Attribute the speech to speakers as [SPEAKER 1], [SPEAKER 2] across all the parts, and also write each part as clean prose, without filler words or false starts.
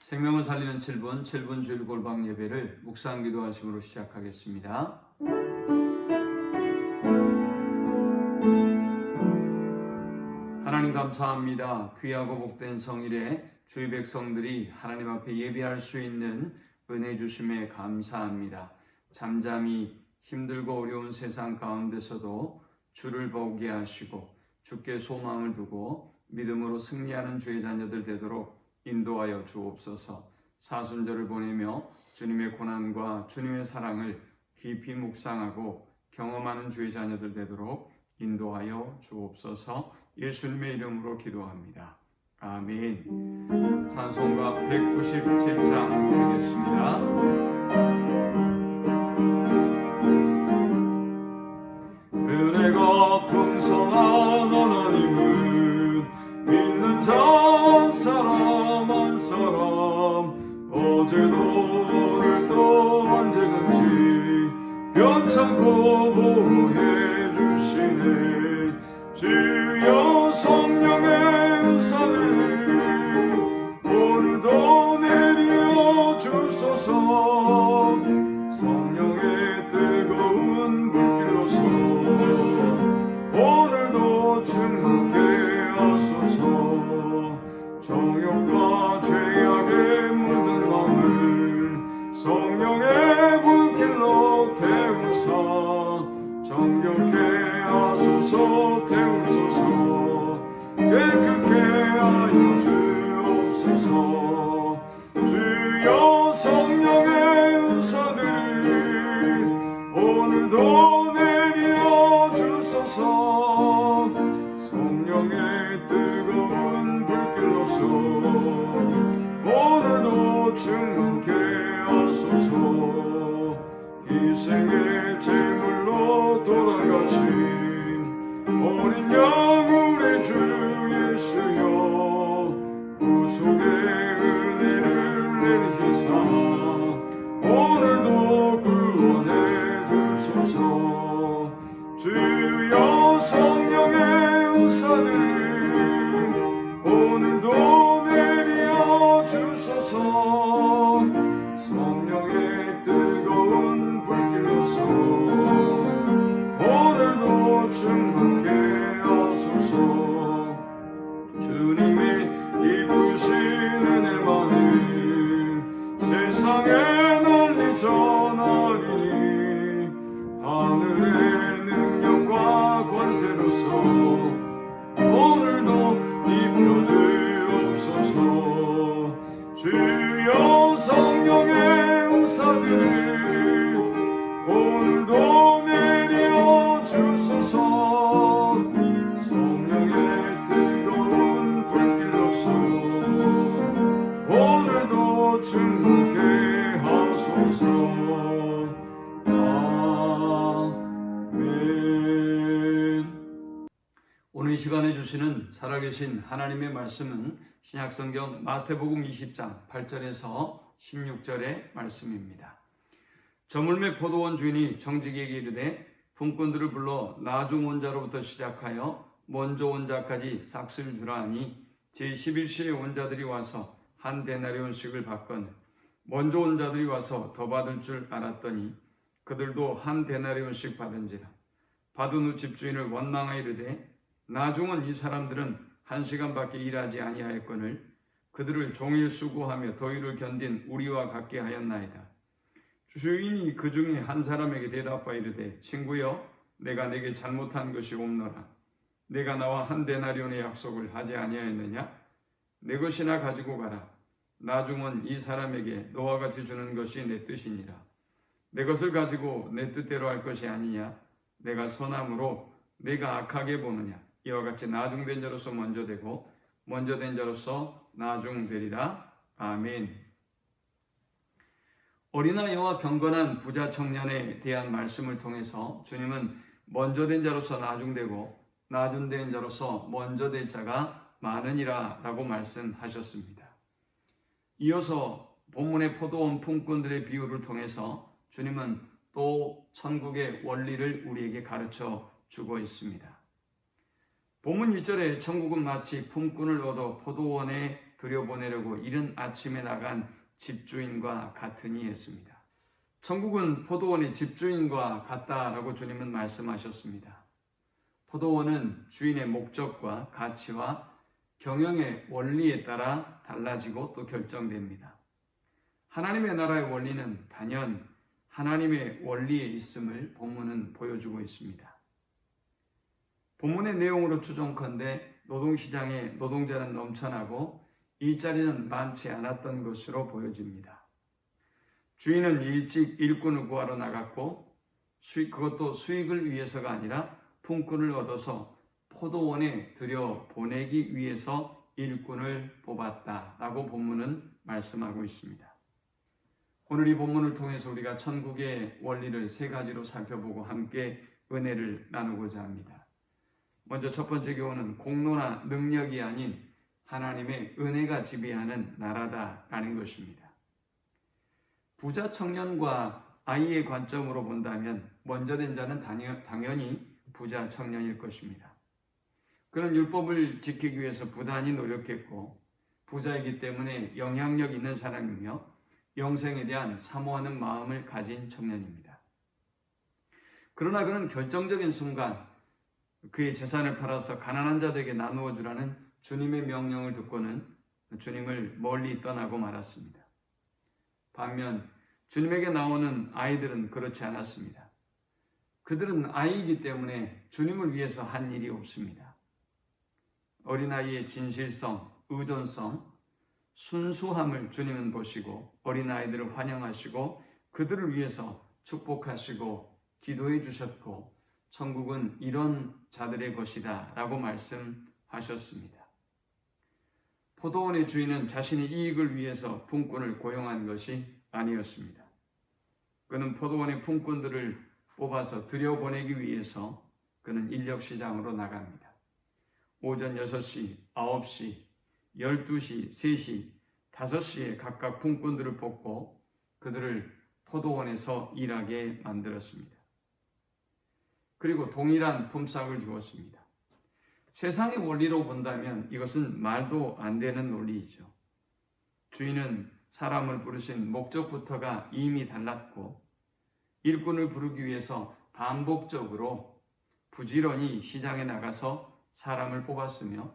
[SPEAKER 1] 생명을 살리는 7분 주일 골방 예배를 묵상 기도하심으로 시작하겠습니다. 하나님 감사합니다. 귀하고 복된 성일에 주의 백성들이 하나님 앞에 예배할 수 있는 은혜 주심에 감사합니다. 잠잠히 힘들고 어려운 세상 가운데서도 주를 보게 하시고 주께 소망을 두고 믿음으로 승리하는 주의 자녀들 되도록 인도하여 주옵소서. 사순절을 보내며 주님의 고난과 주님의 사랑을 깊이 묵상하고 경험하는 주의 자녀들 되도록 인도하여 주옵소서. 예수님의 이름으로 기도합니다. 아멘. 찬송가 197장 드리겠습니다. 은혜가 풍성한 하나님은 믿는 자 사람 한 사람 어제도 오늘도 언제든지 변찮고 보호해 주시네. 주여 성령의 은사를 오늘도 내려 주소서. 성령의 뜨거운 불길로서 오늘도 충만케 하소서. 정욕과 죄악에 물든 마음을 성령의 불길로 태우사 정결케 하소서. 태우소서. 깨끗게 하여 주옵소서. 주여 성령의 은사들을 오늘도 내려 주소서. 성령의 뜨거운 불길로서 오늘도 충만케 하소서. 희생의 제물로 돌아가신 어린 양 우리 주 예수여 구속의 은혜를 내리시사 오늘도 구원해 주소서. 주여 성령의 은사들을 오늘도 내려 주소서. 성령의 뜨거운 불길로서 오늘도 충만케 하소서. 주님의 기쁘신 은혜만을 세상에 널리 전하리니 하늘의 능력과 권세로서 오늘도 입혀주옵소서. 주여 성령의 은사들을 오늘도 내려 주소서. 성령의 뜨거운 불길로서 오늘도 충만케 하소서. 아멘. 오늘 이 시간에 주시는 살아계신 하나님의 말씀은 신약성경 마태복음 20장 8절에서 16절의 말씀입니다. 저물매 포도원 주인이 정직에게 이르되 품꾼들을 불러 나중 온 자로부터 시작하여 먼저 온 자까지 삭슬 주라 하니 제11시에 온 자들이 와서 한 데나리온씩을 받거늘 먼저 온 자들이 와서 더 받을 줄 알았더니 그들도 한 데나리온씩 받은지라. 받은 후 집주인을 원망하여 이르되 나중은 이 사람들은 1시간밖에 일하지 아니하였거늘 그들을 종일 수고하며 더위를 견딘 우리와 같게 하였나이다. 주인이 그 중에 한 사람에게 대답하여 이르되 친구여 내가 내게 잘못한 것이 없노라. 내가 나와 한 데나리온의 약속을 하지 아니하였느냐? 내 것이나 가지고 가라. 나중은 이 사람에게 너와 같이 주는 것이 내 뜻이니라. 내 것을 가지고 내 뜻대로 할 것이 아니냐? 내가 선함으로 내가 악하게 보느냐? 이와 같이 나중된 자로서 먼저 되고 먼저 된 자로서 나중되리라. 아멘. 어린아이와 경건한 부자 청년에 대한 말씀을 통해서 주님은 먼저 된 자로서 나중되고 나중된 자로서 먼저 될 자가 많으니라 라고 말씀하셨습니다. 이어서 본문의 포도원 품꾼들의 비유를 통해서 주님은 또 천국의 원리를 우리에게 가르쳐 주고 있습니다. 본문 1절에 천국은 마치 품꾼을 얻어 포도원에 들여보내려고 이른 아침에 나간 집주인과 같으니 했습니다. 천국은 포도원의 집주인과 같다라고 주님은 말씀하셨습니다. 포도원은 주인의 목적과 가치와 경영의 원리에 따라 달라지고 또 결정됩니다. 하나님의 나라의 원리는 단연 하나님의 원리에 있음을 본문은 보여주고 있습니다. 본문의 내용으로 추정컨대 노동시장에 노동자는 넘쳐나고 일자리는 많지 않았던 것으로 보여집니다. 주인은 일찍 일꾼을 구하러 나갔고 그것도 수익을 위해서가 아니라 품꾼을 얻어서 포도원에 들여보내기 위해서 일꾼을 뽑았다라고 본문은 말씀하고 있습니다. 오늘 이 본문을 통해서 우리가 천국의 원리를 세 가지로 살펴보고 함께 은혜를 나누고자 합니다. 먼저 첫 번째 교훈은 공로나 능력이 아닌 하나님의 은혜가 지배하는 나라다라는 것입니다. 부자 청년과 아이의 관점으로 본다면 먼저 된 자는 당연히 부자 청년일 것입니다. 그는 율법을 지키기 위해서 부단히 노력했고 부자이기 때문에 영향력 있는 사람이며 영생에 대한 사모하는 마음을 가진 청년입니다. 그러나 그는 결정적인 순간 그의 재산을 팔아서 가난한 자들에게 나누어 주라는 주님의 명령을 듣고는 주님을 멀리 떠나고 말았습니다. 반면 주님에게 나오는 아이들은 그렇지 않았습니다. 그들은 아이이기 때문에 주님을 위해서 한 일이 없습니다. 어린아이의 진실성, 의존성, 순수함을 주님은 보시고 어린아이들을 환영하시고 그들을 위해서 축복하시고 기도해 주셨고 천국은 이런 자들의 것이다 라고 말씀하셨습니다. 포도원의 주인은 자신의 이익을 위해서 품꾼을 고용한 것이 아니었습니다. 그는 포도원의 품꾼들을 뽑아서 들여보내기 위해서 그는 인력시장으로 나갑니다. 오전 6시, 9시, 12시, 3시, 5시에 각각 품꾼들을 뽑고 그들을 포도원에서 일하게 만들었습니다. 그리고 동일한 품삯을 주었습니다. 세상의 원리로 본다면 이것은 말도 안 되는 논리이죠. 주인은 사람을 부르신 목적부터가 이미 달랐고 일꾼을 부르기 위해서 반복적으로 부지런히 시장에 나가서 사람을 뽑았으며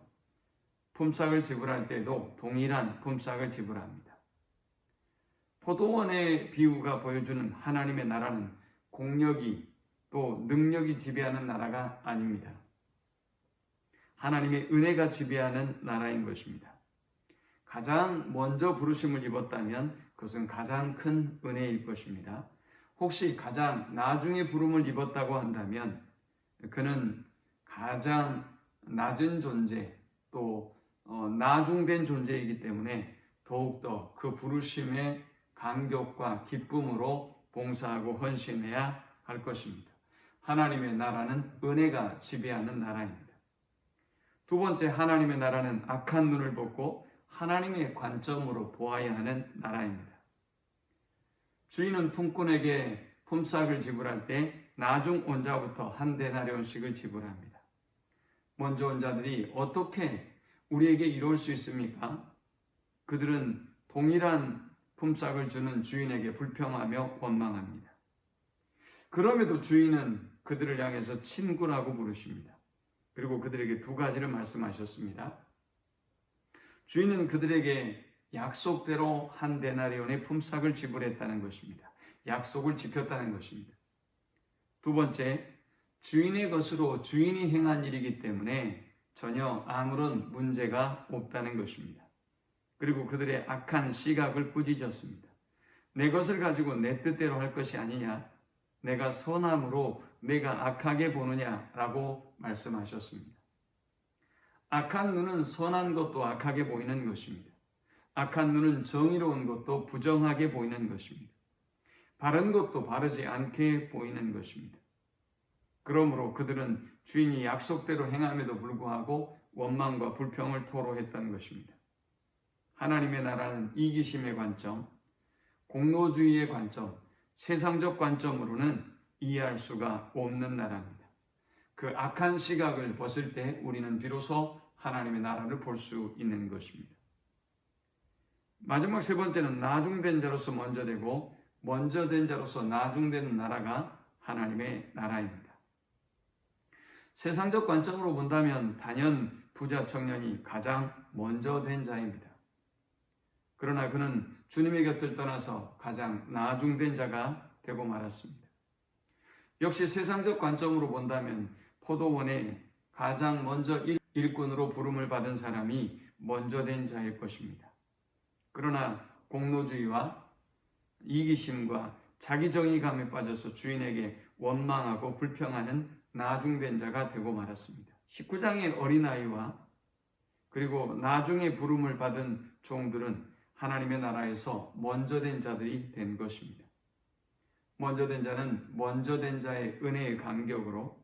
[SPEAKER 1] 품삯을 지불할 때도 동일한 품삯을 지불합니다. 포도원의 비유가 보여주는 하나님의 나라는 공력이 또 능력이 지배하는 나라가 아닙니다. 하나님의 은혜가 지배하는 나라인 것입니다. 가장 먼저 부르심을 입었다면 그것은 가장 큰 은혜일 것입니다. 혹시 가장 나중에 부름을 입었다고 한다면 그는 가장 낮은 존재 또 나중된 존재이기 때문에 더욱더 그 부르심의 감격과 기쁨으로 봉사하고 헌신해야 할 것입니다. 하나님의 나라는 은혜가 지배하는 나라입니다. 두 번째, 하나님의 나라는 악한 눈을 벗고 하나님의 관점으로 보아야 하는 나라입니다. 주인은 품꾼에게 품삯을 지불할 때 나중 온 자부터 한 데나리온씩을 지불합니다. 먼저 온 자들이 어떻게 우리에게 이룰 수 있습니까? 그들은 동일한 품삯을 주는 주인에게 불평하며 원망합니다. 그럼에도 주인은 그들을 향해서 친구라고 부르십니다. 그리고 그들에게 두 가지를 말씀하셨습니다. 주인은 그들에게 약속대로 한 데나리온의 품삯을 지불했다는 것입니다. 약속을 지켰다는 것입니다. 두 번째, 주인의 것으로 주인이 행한 일이기 때문에 전혀 아무런 문제가 없다는 것입니다. 그리고 그들의 악한 시각을 꾸짖었습니다. 내 것을 가지고 내 뜻대로 할 것이 아니냐? 내가 선함으로 내가 악하게 보느냐라고 말씀하셨습니다. 악한 눈은 선한 것도 악하게 보이는 것입니다. 악한 눈은 정의로운 것도 부정하게 보이는 것입니다. 바른 것도 바르지 않게 보이는 것입니다. 그러므로 그들은 주인이 약속대로 행함에도 불구하고 원망과 불평을 토로했던 것입니다. 하나님의 나라는 이기심의 관점, 공로주의의 관점, 세상적 관점으로는 이해할 수가 없는 나라입니다. 그 악한 시각을 벗을 때 우리는 비로소 하나님의 나라를 볼 수 있는 것입니다. 마지막 세 번째는 나중된 자로서 먼저 되고 먼저 된 자로서 나중되는 나라가 하나님의 나라입니다. 세상적 관점으로 본다면 단연 부자 청년이 가장 먼저 된 자입니다. 그러나 그는 주님의 곁을 떠나서 가장 나중된 자가 되고 말았습니다. 역시 세상적 관점으로 본다면 포도원에 가장 먼저 일꾼으로 부름을 받은 사람이 먼저 된 자일 것입니다. 그러나 공로주의와 이기심과 자기 정의감에 빠져서 주인에게 원망하고 불평하는 나중된 자가 되고 말았습니다. 19장의 어린아이와 그리고 나중에 부름을 받은 종들은 하나님의 나라에서 먼저 된 자들이 된 것입니다. 먼저 된 자는 먼저 된 자의 은혜의 감격으로,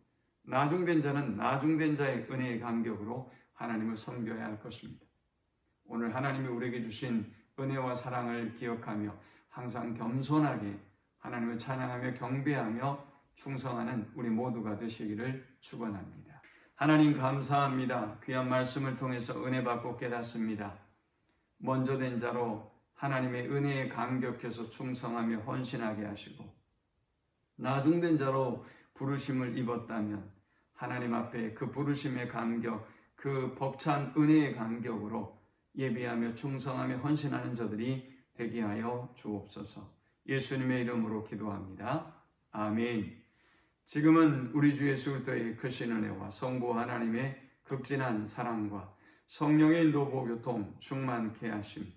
[SPEAKER 1] 나중된 자는 나중된 자의 은혜의 감격으로 하나님을 섬겨야 할 것입니다. 오늘 하나님이 우리에게 주신 은혜와 사랑을 기억하며 항상 겸손하게 하나님을 찬양하며 경배하며 충성하는 우리 모두가 되시기를 축원합니다. 하나님 감사합니다. 귀한 말씀을 통해서 은혜 받고 깨닫습니다. 먼저 된 자로 하나님의 은혜에 감격해서 충성하며 헌신하게 하시고 나중된 자로 부르심을 입었다면 하나님 앞에 그 부르심의 감격, 그 벅찬 은혜의 감격으로 예비하며 충성하며 헌신하는 자들이 되게 하여 주옵소서. 예수님의 이름으로 기도합니다. 아멘. 지금은 우리 주 예수 그리스도의 크신 은혜와 성부 하나님의 극진한 사랑과 성령의 인도보 교통 충만케 하심,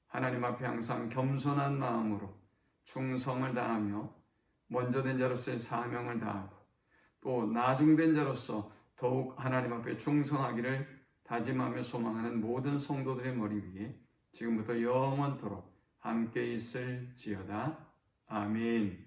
[SPEAKER 1] 하나님 앞에 항상 겸손한 마음으로 충성을 다하며 먼저 된 자로서의 사명을 다하고 또 나중된 자로서 더욱 하나님 앞에 충성하기를 다짐하며 소망하는 모든 성도들의 머리 위에 지금부터 영원토록 함께 있을지어다. 아멘.